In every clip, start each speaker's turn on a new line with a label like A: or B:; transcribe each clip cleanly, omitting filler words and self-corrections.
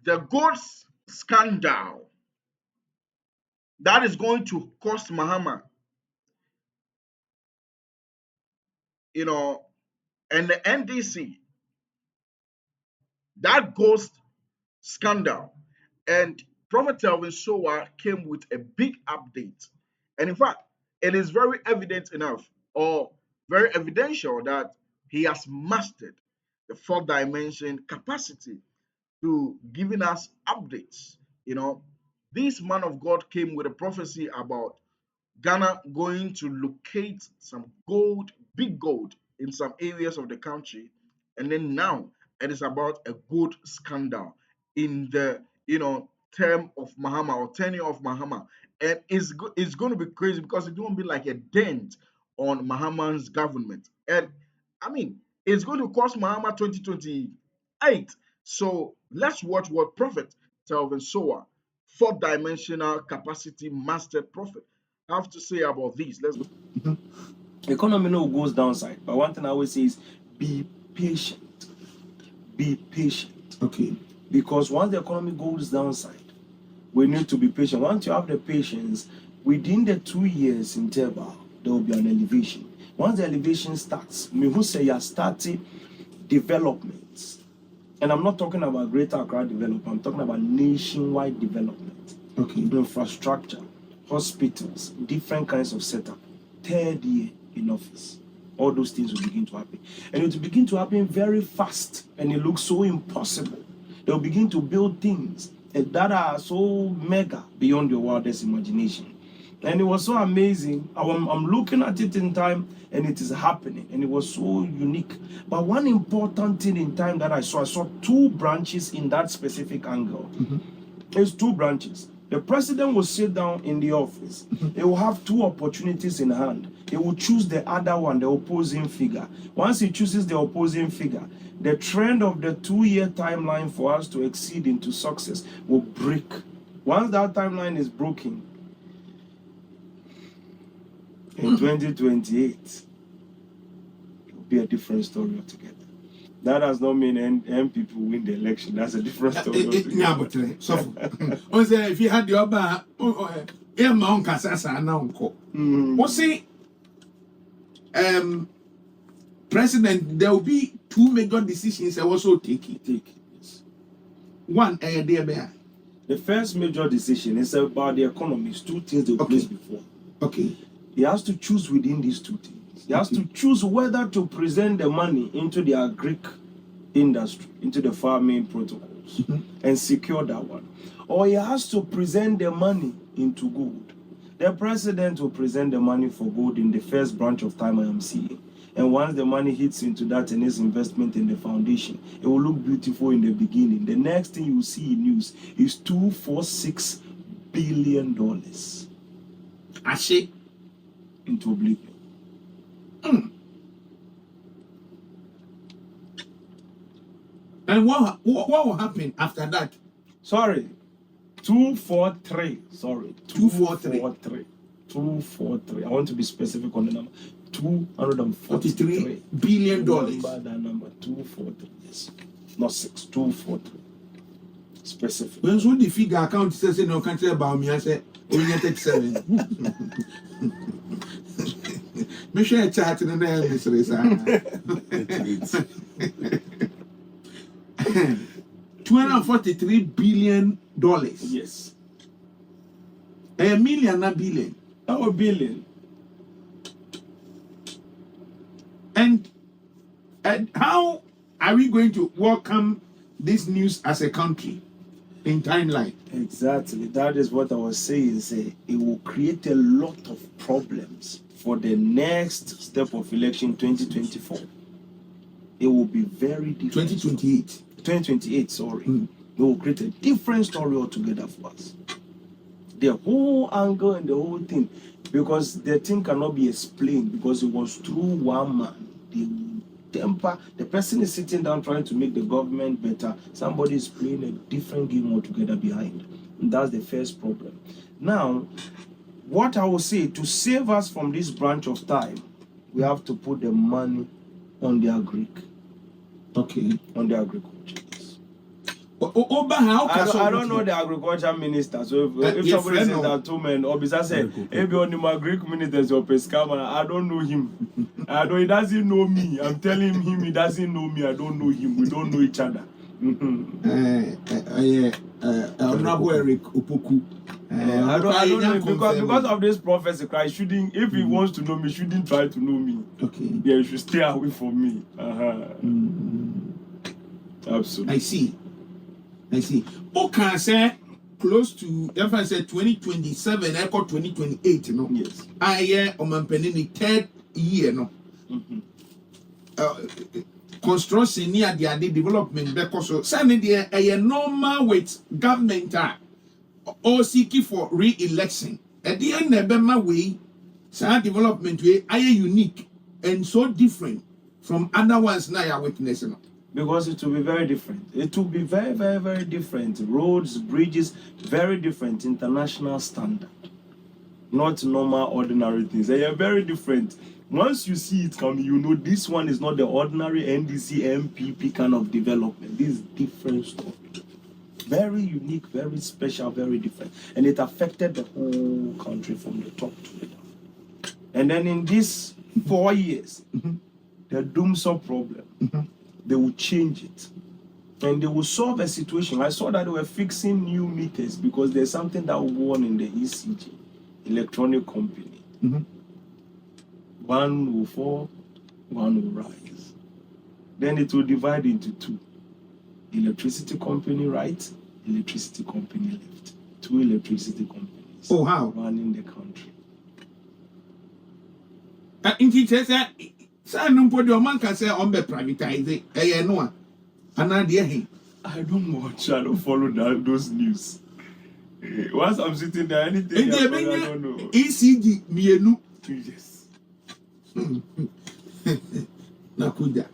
A: The gold scandal that is going to cost MAHAMA, and the NDC, that ghost scandal. And Prophet Telvin Sowah came with a big update. And in fact, it is very evident enough, or very evidential, that he has mastered the fourth dimension capacity to giving us updates. This man of God came with a prophecy about Ghana going to locate some gold, big gold, in some areas of the country. And then now it is about a gold scandal in the term of MAHAMA, or tenure of MAHAMA. And it's going to be crazy because it's going to be like a dent on MAHAMA's government. And I mean, it's going to cost MAHAMA 2028. So let's watch what Prophet Telvin Sowah, fourth dimensional capacity master prophet, have to say about this. Let's go.
B: Economy no goes downside, but one thing I always say is be patient. Be patient.
C: Okay.
B: Because once the economy goes downside, we need to be patient. Once you have the patience, within the 2 years interval, there will be an elevation. Once the elevation starts, me who say you're starting developments. And I'm not talking about Greater Accra development, I'm talking about nationwide development.
C: Okay.
B: Infrastructure, hospitals, different kinds of setup. Third year in office, all those things will begin to happen. And it will begin to happen very fast, and it looks so impossible. They'll begin to build things that are so mega beyond your wildest imagination. And it was so amazing. I'm looking at it in time, and it is happening, and it was so unique. But one important thing in time that I saw two branches in that specific angle. It's two branches. The president will sit down in the office. He will have two opportunities in hand. He will choose the other one, the opposing figure. Once he chooses the opposing figure, the trend of the 2-year timeline for us to exceed into success will break. Once that timeline is broken, in 2028, it will be a different story altogether. That does not mean MPP win the election. That's a different story.
C: So, if you had your bar, Mount Casasa now, what's it? President, there will be two major decisions I also take.
B: Yes.
C: One, there.
B: The first major decision is about the economy. It's two things they placed before.
C: Okay.
B: He has to choose within these two things. He has to choose whether to present the money into the agric industry, into the farming protocols, and secure that one. Or he has to present the money into gold. The president will present the money for gold in the first branch of time I am seeing. And once the money hits into that and his investment in the foundation, it will look beautiful in the beginning. The next thing you see in news is $246 billion.
C: Ashe
B: into oblivion.
C: And what will happen after that?
B: Sorry, 243. Sorry,
C: 243.
B: 243. I want to be specific on the number. $243
C: billion.
B: Remember that number, 243. Yes, not 6. 243. Specific.
C: When so the figure account says no country about me, I say only 37. Make sure I chat in the name, Mr. $243 billion.
B: Yes.
C: A million, not billion.
B: Our billion.
C: And how are we going to welcome this news as a country in timeline?
B: Exactly. That is what I was saying. It will create a lot of problems for the next step of election 2024. It will be very different. 2028, sorry. It will create a different story altogether for us. The whole angle and the whole thing, because the thing cannot be explained, because it was through one man. The person is sitting down trying to make the government better. Somebody is playing a different game altogether behind. And that's the first problem. Now, what I will say, to save us from this branch of time, we have to put the money on their Greek.
C: Okay.
B: On their agriculture.
C: I
B: don't know the agriculture minister. So if somebody says that two men, or besides say, maybe on my Greek ministers or Pescama, I don't know him. He doesn't know me. I'm telling him he doesn't know me. I don't know him. We don't know each other.
C: Honorable Eric Opoku.
B: I don't know because of this prophecy. Christ shouldn't, if he wants to know me, shouldn't try to know me.
C: Okay.
B: Yeah, he should stay away from me. Absolutely.
C: I see. Okay, say close to if I say 2027, I call 2028, no?
B: Yes.
C: I hear Omanpenini third year, no. Construction near the development because so suddenly there a normal with government all seeking for re-election. At the end of my way, some development way are unique and so different from other ones now you're witnessing.
B: Because it will be very different. It will be very, very, very different. Roads, bridges, very different. International standard. Not normal, ordinary things. They are very different. Once you see it coming, you know this one is not the ordinary NDC, MPP kind of development. This is different stuff. Very unique, very special, very different. And it affected the whole country from the top to the down. And then in these 4 years, the Doomsaw problem, they will change it. And they will solve a situation. I saw that they were fixing new meters because there's something that will go on in the ECG, electronic company. One will fall, one will rise. Then it will divide into two. Electricity company right, electricity company left. Two electricity companies.
C: Oh, how?
B: Running the country.
C: In teachers, I don't put your man can say on the privatize it. No, and
B: I don't watch, I don't follow those news. Once I'm sitting there, anything I don't know.
C: ECG, Mienu.
B: Yes.
C: Nakuda.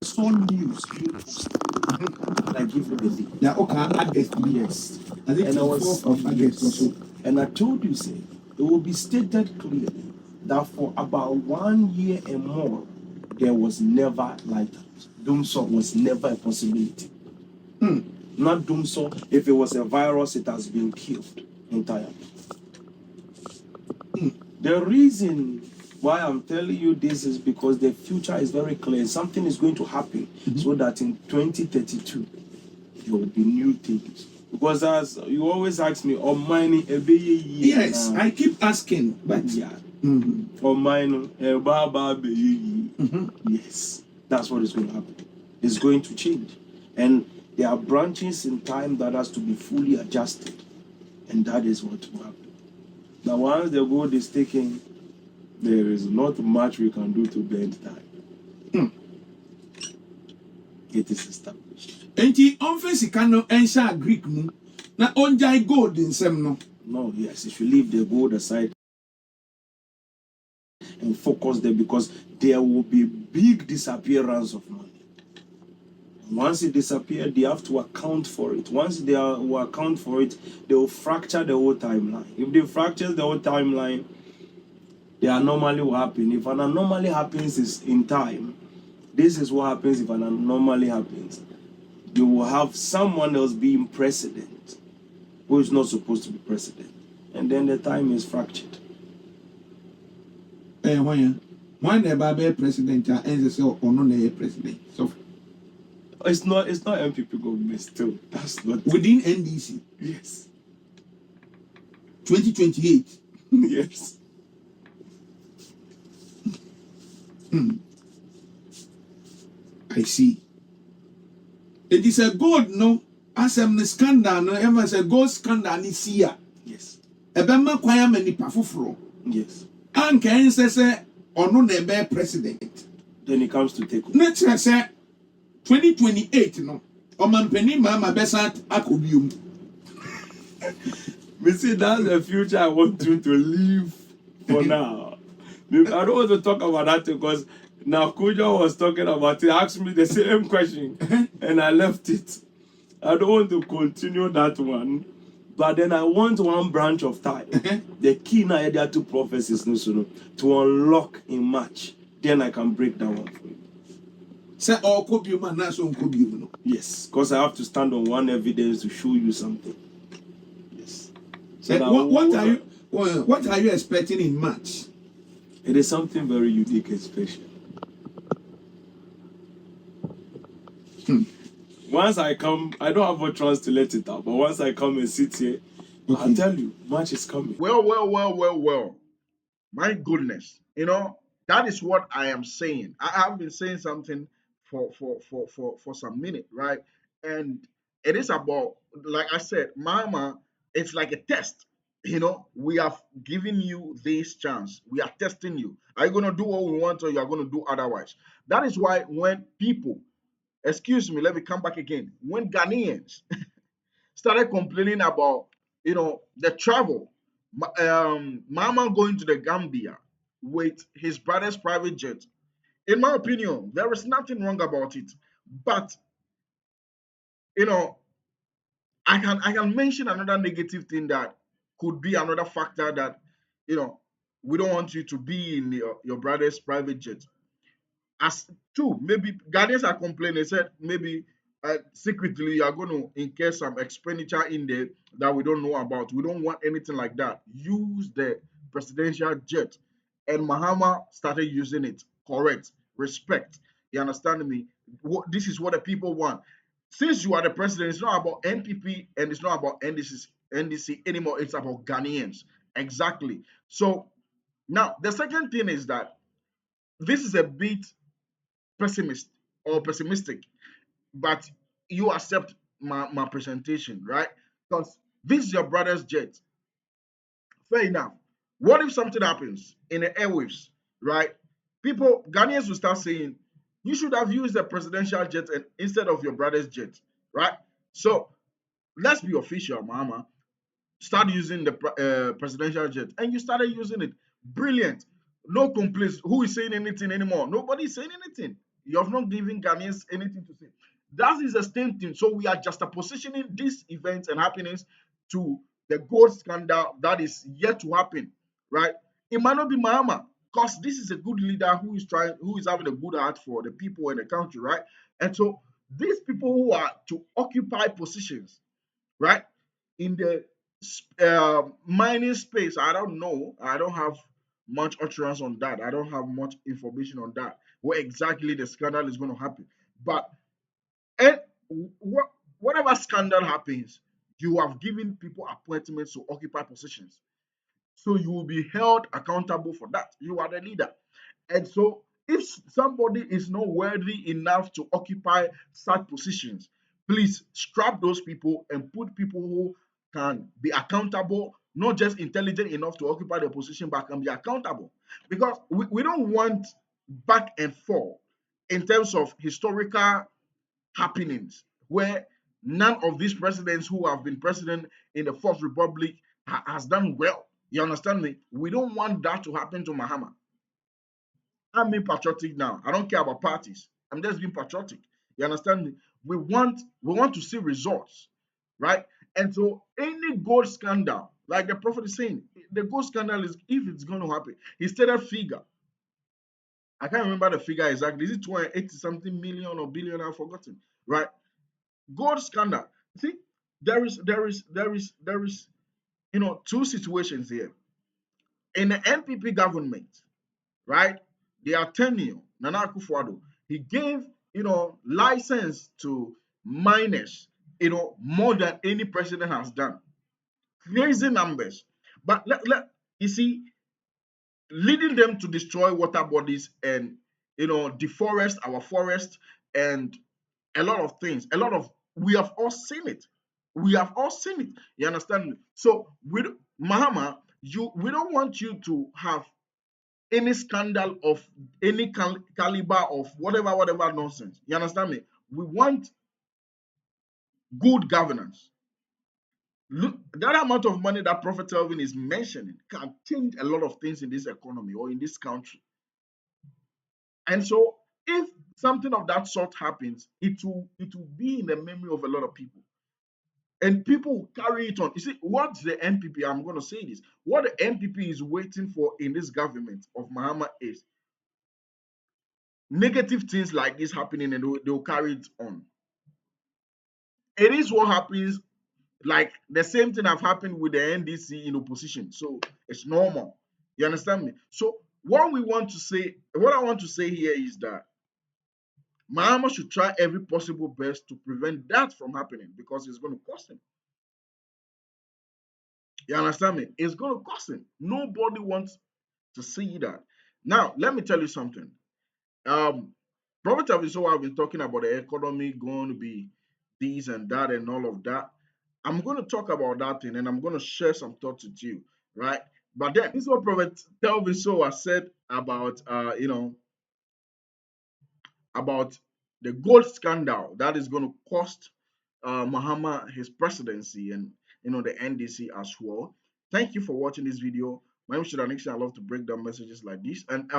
B: Saw news being posted. And I give you the link.
C: Now, okay, August, yes. I think
B: And I was
C: 4th of August or so.
B: And I told you, say, it will be stated clearly that for about 1 year and more, there was never light out. Doomsaw was never a possibility. Not Doomsaw. If it was a virus, it has been killed entirely. The reason why I'm telling you this is because the future is very clear. Something is going to happen so that in 2032, there will be new things. Because as you always ask me,
C: yes, I keep asking, but
B: yeah. Yes, that's what is going to happen. It's going to change. And there are branches in time that has to be fully adjusted. And that is what will happen. Now, once the gold is taken, there is not much we can do to bend time. It is established.
C: And the office can answer Greek moon. Now, on jai gold in some no.
B: No, yes, if you leave the gold aside and focus there, because there will be big disappearance of money. Once it disappears, they have to account for it. Once they will account for it, they will fracture the whole timeline. If they fracture the whole timeline, the anomaly will happen. If an anomaly happens is in time, this is what happens if an anomaly happens. You will have someone else being president who is not supposed to be president. And then the time is fractured.
C: When the Babe president and so or no president. So
B: it's not MPP government still. That's not
C: within NDC.
B: Yes.
C: 2028.
B: Yes.
C: I see. It is a gold, no? As a scandal, no? Ever a gold scandal this year.
B: Yes.
C: A bema kwaya many pafufro.
B: Yes.
C: And can say or no nebe president.
B: Then it comes to take over.
C: Let's say 2028, no? Omanpeni mama besat akobium.
B: Me see, that's the future I want you to live for now. I don't want to talk about that because now Kujo was talking about it, asked me the same question, and I left it. I don't want to continue that one, but then I want one branch of time. The key now, there are two prophecies, to unlock in March then I can break that one for you.
C: Say all could be man, that's on could be no.
B: Yes, because I have to stand on one evidence to show you something. Yes.
C: Say what are you expecting in March?
B: It is something very unique and special. Once I come, I don't have a chance to let it out, but once I come and sit here, I'll tell you, March is coming.
A: Well. My goodness, that is what I am saying. I have been saying something for some minute, right? And it is about, like I said, Mama, it's like a test. We have given you this chance. We are testing you. Are you gonna do what we want or you are gonna do otherwise? That is why when people, excuse me, let me come back again. When Ghanaians started complaining about the travel, Mama going to the Gambia with his brother's private jet. In my opinion, there is nothing wrong about it, but you know I can mention another negative thing that could be another factor that you know we don't want you to be in your brother's private jet. As two, maybe Ghanaians are complaining. They said maybe secretly you are going to incur some expenditure in there that we don't know about. We don't want anything like that. Use the presidential jet, and Mahama started using it. Correct. Respect. You understand me? This is what the people want. Since you are the president, it's not about NPP and it's not about NDC anymore. It's about Ghanaians. Exactly. So now the second thing is that this is a bit pessimistic, but you accept my presentation, right? Because this is your brother's jet. Fair enough. What if something happens in the airwaves, right? Ghanaians will start saying, you should have used the presidential jet instead of your brother's jet, right? So let's be official, Mama. Start using the presidential jet, and you started using it. Brilliant. No complaints. Who is saying anything anymore? Nobody is saying anything. You have not given Ghanaians anything to say. That is the same thing. So we are just positioning these events and happenings to the gold scandal that is yet to happen, right? It might not be Mahama, because this is a good leader who is having a good heart for the people in the country, right? And so these people who are to occupy positions, right, in the mining space, I don't know. I don't have much utterance on that. I don't have much information on that, where exactly the scandal is going to happen. But and whatever scandal happens, you have given people appointments to occupy positions. So you will be held accountable for that. You are the leader. And so, if somebody is not worthy enough to occupy such positions, please scrap those people and put people who can be accountable, not just intelligent enough to occupy the position, but can be accountable. Because we don't want back and forth in terms of historical happenings where none of these presidents who have been president in the Fourth Republic has done well. You understand me? We don't want that to happen to Mahama. I'm being patriotic now. I don't care about parties. I'm just being patriotic. You understand me? We want to see results, right? And so any gold scandal, like the prophet is saying, the gold scandal is if it's going to happen. He stated figure. I can't remember the figure exactly. Is it 280 something million or billion? I've forgotten. Right? Gold scandal. See, there is two situations here. In the NPP government, right? Their tenure, Nana Akufo-Addo, he gave, license to miners, more than any president has done. Crazy numbers. But you see, leading them to destroy water bodies and, deforest our forest and a lot of things. We have all seen it. We have all seen it. You understand me? So with Mahama, we don't want you to have any scandal of any caliber of whatever nonsense. You understand me? We want good governance. Look, that amount of money that Prophet Telvin is mentioning can change a lot of things in this economy or in this country. And so, if something of that sort happens, it will be in the memory of a lot of people, and people will carry it on. You see, what the NPP? I'm going to say this. What the NPP is waiting for in this government of Mahama is negative things like this happening and they'll carry it on. It is what happens. Like the same thing have happened with the NDC in opposition. So it's normal. You understand me? So what I want to say here is that Mahama should try every possible best to prevent that from happening because it's going to cost him. You understand me? It's going to cost him. Nobody wants to see that. Now, let me tell you something. Um, Prophet Aviso have been talking about the economy going to be this and that and all of that. I'm going to talk about that thing and I'm going to share some thoughts with you, right? But then this is what Prophet Telvin Sowah said about about the gold scandal that is going to cost Mahama his presidency and the NDC as well. Thank you for watching this video. My name is Shiranik. I love to break down messages like this. And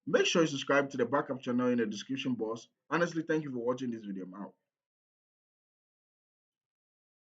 A: make sure you subscribe to the backup channel in the description box. Honestly, thank you for watching this video. I'm out.